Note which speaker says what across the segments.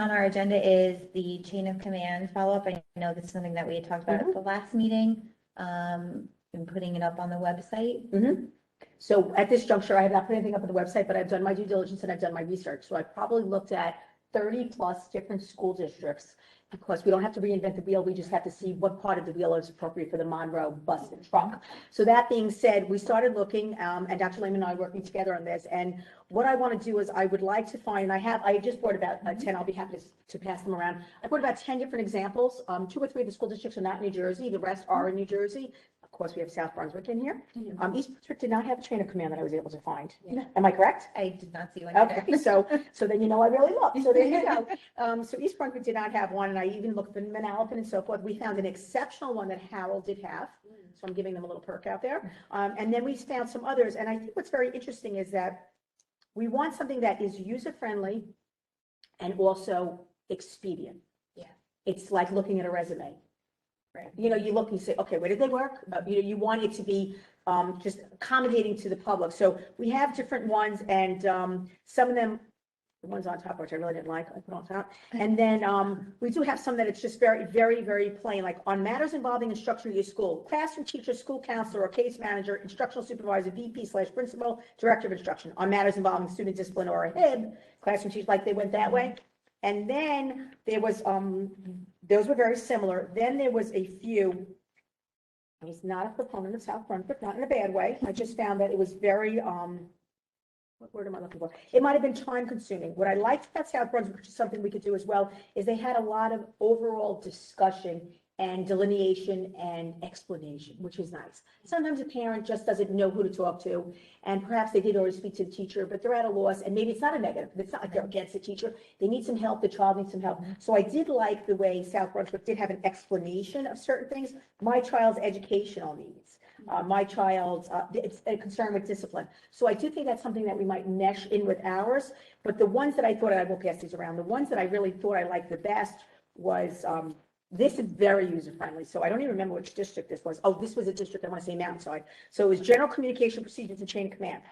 Speaker 1: on our agenda is the chain of command follow-up. I know this is something that we had talked about at the last meeting, and putting it up on the website.
Speaker 2: So at this juncture, I have not put anything up on the website, but I've done my due diligence and I've done my research. So I've probably looked at 30 plus different school districts, because we don't have to reinvent the wheel. We just have to see what part of the wheel is appropriate for the Monroe bus and truck. So that being said, we started looking, and Dr. Lehman and I are working together on this. And what I want to do is I would like to find, I just brought about 10, I'll be happy to pass them around. I brought about 10 different examples. 2 or 3 of the school districts are not in New Jersey. The rest are in New Jersey. Of course, we have South Brunswick in here. East Brunswick did not have a chain of command that I was able to find. Am I correct?
Speaker 1: I did not see one.
Speaker 2: Okay, so then you know I really look. So there you go. So East Brunswick did not have one, and I even looked for Manalapan and so forth. We found an exceptional one that Howell did have. So I'm giving them a little perk out there. And then we found some others. And I think what's very interesting is that we want something that is user-friendly and also expedient.
Speaker 1: Yeah.
Speaker 2: It's like looking at a resume.
Speaker 1: Right.
Speaker 2: You know, you look and you say, okay, where did they work? You want it to be just accommodating to the public. So we have different ones, and some of them, the ones on top, which I really didn't like, I put on top. And then we do have some that it's just very, very, very plain, like on matters involving instruction of your school, classroom teacher, school counselor, or case manager, instructional supervisor, VP/principal, director of instruction. On matters involving student discipline or a HIB, classroom teacher, like they went that way. And then there was, those were very similar. Then there was a few, I was not a proponent of South Brunswick, not in a bad way. I just found that it was very, what word am I looking for? It might have been time consuming. What I liked about South Brunswick, which is something we could do as well, is they had a lot of overall discussion and delineation and explanation, which is nice. Sometimes a parent just doesn't know who to talk to, and perhaps they did already speak to the teacher, but they're at a loss, and maybe it's not a negative. It's not like they're against the teacher. They need some help. The child needs some help. So I did like the way South Brunswick did have an explanation of certain things. My child's educational needs. My child's it's a concern with discipline. So I do think that's something that we might mesh in with ours. But the ones that I thought, I will pass these around, the ones that I really thought I liked the best was, this is very user-friendly, so I don't even remember which district this was. Oh, this was a district, I want to say Mountainside. So it was general communication procedures and chain of command.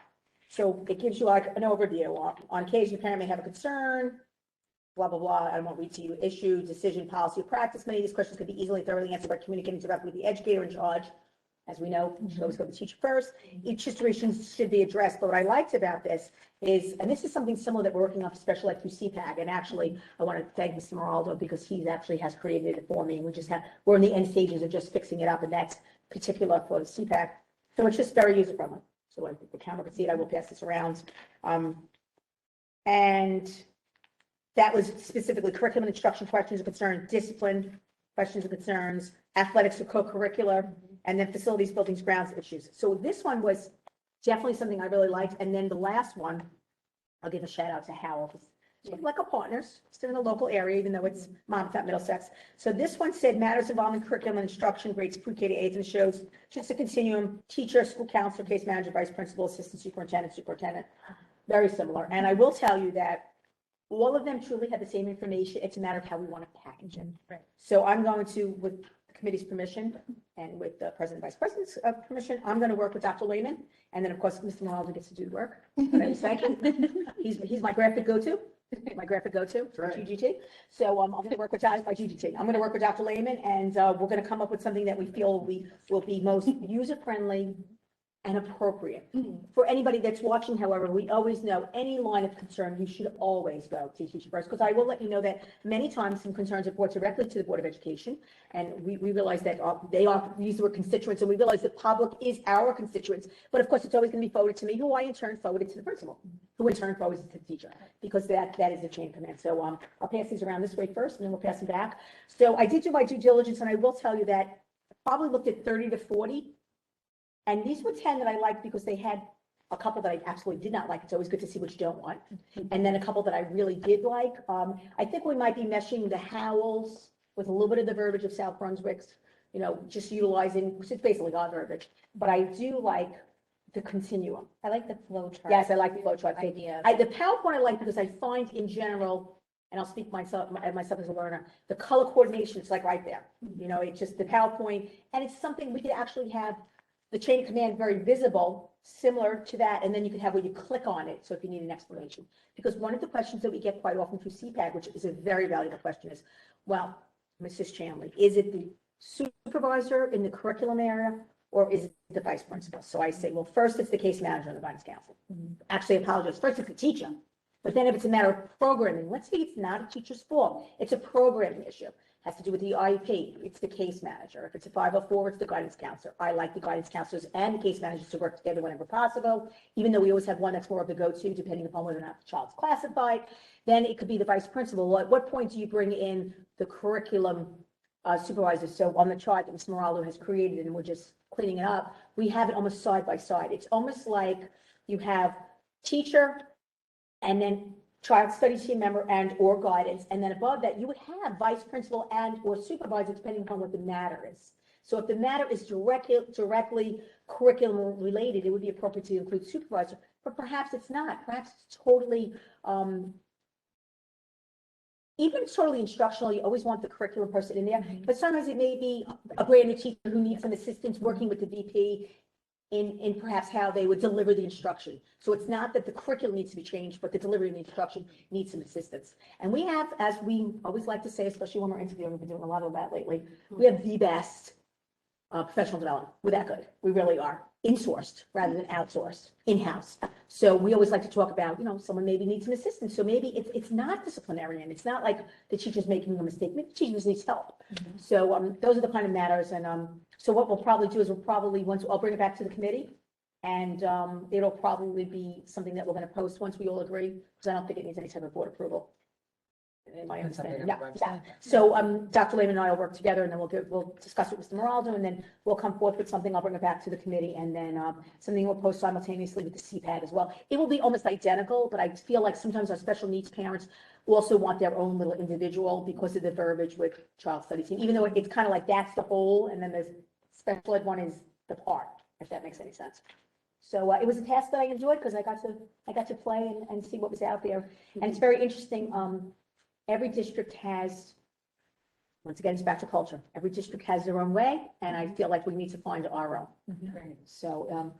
Speaker 2: So it gives you like an overview. On occasion, a parent may have a concern, blah, blah, blah. I won't read to you. Issue, decision, policy, or practice. Many of these questions could be easily, thoroughly answered by communicating directly with the educator in charge. As we know, you should always go to the teacher first. Each situation should be addressed. But what I liked about this is, and this is something similar that we're working on, especially like through CPAC. And actually, I want to thank Mr. Moraldo because he actually has created it for me. We're in the end stages of just fixing it up, and that's particular for the CPAC. So it's just very user friendly. So I think the camera can see it. I will pass this around. And that was specifically curriculum and instruction questions of concern, discipline questions of concerns, athletics or co-curricular, and then facilities, buildings, grounds issues. So this one was definitely something I really liked. And then the last one, I'll give a shout out to Howell. Like a partners, still in the local area, even though it's Monmouth, Middlesex. So this one said matters involving curriculum and instruction, grades pre-K to 8th, and shows just a continuum, teacher, school counselor, case manager, vice principal, assistant superintendent, very similar. And I will tell you that all of them truly have the same information. It's a matter of how we want to package it.
Speaker 1: Right.
Speaker 2: So I'm going to, with the committee's permission and with the president and vice president's permission, I'm going to work with Dr. Lehman. And then, of course, Mr. Moraldo gets to do the work. He's my graphic go-to. My graphic go-to for GGT. So I'm going to work with GGT. I'm going to work with Dr. Lehman, and we're going to come up with something that we feel will be most user-friendly and appropriate. For anybody that's watching, however, we always know any line of concern, you should always go to teacher first, because I will let you know that many times some concerns are brought directly to the Board of Education, and we realize that they often use the word constituents, and we realize the public is our constituents, but of course it's always going to be forwarded to me, who I in turn forwarded to the principal, who in turn forwards it to the teacher, because that is the chain of command. So I'll pass these around this way first, and then we'll pass them back. So I did do my due diligence, and I will tell you that I probably looked at 30 to 40. And these were 10 that I liked because they had a couple that I absolutely did not like. It's always good to see what you don't want. And then a couple that I really did like. I think we might be meshing the Howells with a little bit of the verbiage of South Brunswick's, just utilizing, which is basically our verbiage. But I do like the continuum.
Speaker 1: I like the flow chart.
Speaker 2: Yes, I like the flow chart
Speaker 1: idea.
Speaker 2: The PowerPoint I like because I find in general, and I'll speak myself as a learner, the color coordination is like right there. It's just the PowerPoint, and it's something we could actually have the chain of command very visible similar to that, and then you can have where you click on it, so if you need an explanation. Because one of the questions that we get quite often through CPAG, which is a very valuable question, is, well, Mrs. Chandler, is it the supervisor in the curriculum area, or is it the vice principal? So I say, well, first it's the case manager and the guidance counselor. Actually, I apologize, first it's the teacher. But then if it's a matter of programming, let's say it's not a teacher's fault, it's a programming issue, has to do with the IEP, it's the case manager. If it's a 504, it's the guidance counselor. I like the guidance counselors and the case managers to work together whenever possible, even though we always have one that's more of the go-to, depending upon whether or not the child's classified. Then it could be the vice principal. Well, at what point do you bring in the curriculum supervisor? So on the chart that Ms. Moralo has created, and we're just cleaning it up, we have it almost side by side. It's almost like you have teacher, and then child study team member and or guidance, and then above that, you would have vice principal and or supervisor, depending upon what the matter is. So if the matter is directly curriculum related, it would be appropriate to include supervisor, but perhaps it's not. Perhaps it's totally, even totally instructional, you always want the curriculum person in there, but sometimes it may be a brand new teacher who needs some assistance working with the VP in perhaps how they would deliver the instruction. So it's not that the curriculum needs to be changed, but the delivery of the instruction needs some assistance. And we have, as we always like to say, especially when we're interviewing, we've been doing a lot of that lately, we have the best professional development. We're that good. We really are. Insourced rather than outsourced, in-house. So we always like to talk about, someone maybe needs some assistance. So maybe it's not disciplinarian. It's not like the teacher's making a mistake. Maybe the teacher just needs help. So those are the kind of matters. And so what we'll probably do is once I'll bring it back to the committee, and it'll probably be something that we're going to post once we all agree, because I don't think it needs any type of board approval. In my understanding. Yeah. So Dr. Lehman and I will work together, and then we'll discuss it with Mr. Moraldo, and then we'll come forth with something. I'll bring it back to the committee, and then something we'll post simultaneously with the CPAD as well. It will be almost identical, but I feel like sometimes our special needs parents also want their own little individual because of the verbiage with child study team, even though it's kind of like that's the whole, and then the special ed one is the part, if that makes any sense. So it was a task that I enjoyed because I got to play and see what was out there, and it's very interesting. Every district has, once again, it's back to culture. Every district has their own way, and I feel like we need to find our own. So